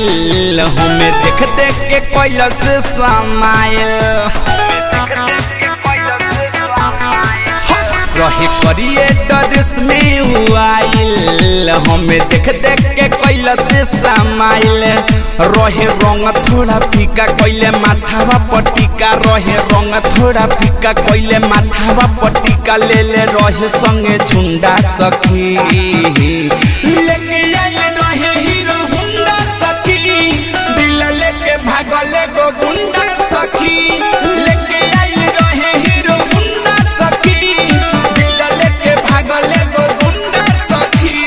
आइल हमें देख देख के कैलस समाइल रहे करिए ड्रेस में आइल हमें देख देख के कैलस समाइल रहे रंग थोड़ा फीका कैले माथावा पटिका रहे रंग थोड़ा फीका कैले माथावा पटिका ले ले रहे संगे झुंडा सखी लेके आइल रहे हीरो हुंडा सखी दिल लेके भागले गो गुंडा सखी लेके आइल रहे हीरो हुंडा सखी दिल लेके भागले गो गुंडा सखी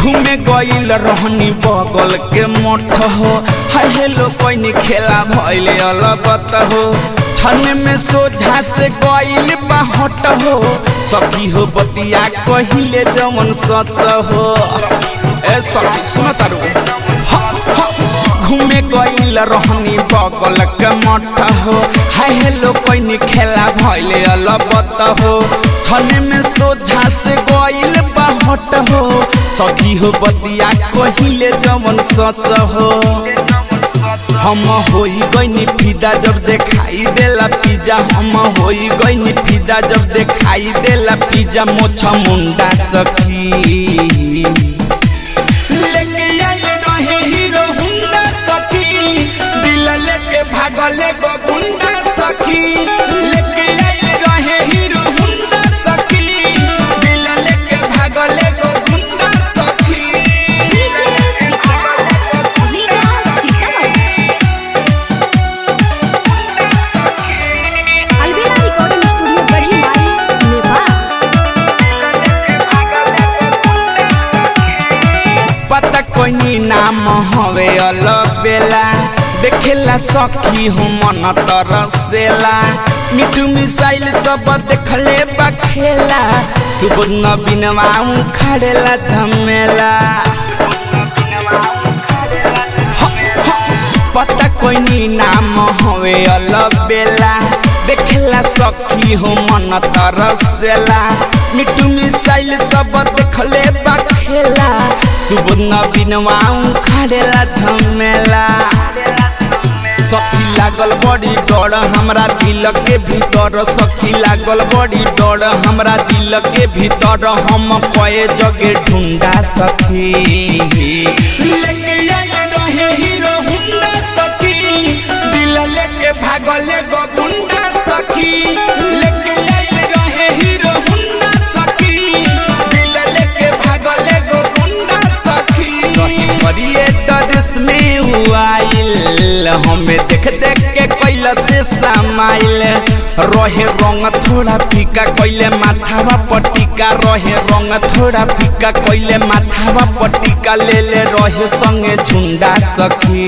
घूमे गईल रहनी बगल के मठ हो हाय हेलो कोई खेला भइल अलगत हो छन में सोझा से गईल बाहट हो सखी हो बतिया कहिले जमन सच हो ए सखी सुन तारू घूमे गईल रहनी बगल के मठ हो हाय हेलो कोई खेला भइल अलगत हो छन में सोझा से गईल बाहट हो सखी हो बतिया कहिले जमन सच हो हम होई गईनी फिदा जब देखाई देला पिज्जा हम होई गईनी फिदा जब देखाई देला पिज्जा मोछा मुंडा सखी लेके आइल रहे हीरो हुंडा सखी दिल लेके भागले गो गुंडा सखी लेके आइल रहे हीरो हुंडा सखी दिल लेके भागले गो गुंडा सखी अलबेला रिकॉर्डिंग स्टूडियो गढ़ी माई नेपाल। पता कोई नाम हवे अलबेला देखेला सखी हो मन तरसेला मिठू मिसाइल सब देखले बखेला सुबह नबीनवा उखाड़ेला झमेला पता कोई नाम हवे अलबेला देखेला सखी हो मन तरसेला मिठू मिसाइल सब देखले बखेला सुबह नबीनवा उखाड़ेला झमेला सखी लागल बड़ी डर हमरा दिल के भीतर सखी लागल बड़ी डर हमरा दिल के भीतर हम कए जगह ढूंढा सखी लेके आइल रहे हीरो हुंडा सखी दिल लेके भागले गो गुंडा सखी लेके आइल रहे हीरो हुंडा सखी दिल लेके भागले गो गुंडा सखी करिए ड्रेस में आइल हमें देख देख के कैलस समाइल रहे रंग थोड़ा फीका कैले माथावा पटिका रहे रंग थोड़ा फीका कैले माथावा पटिका ले ले रहे संगे झुंडा सखी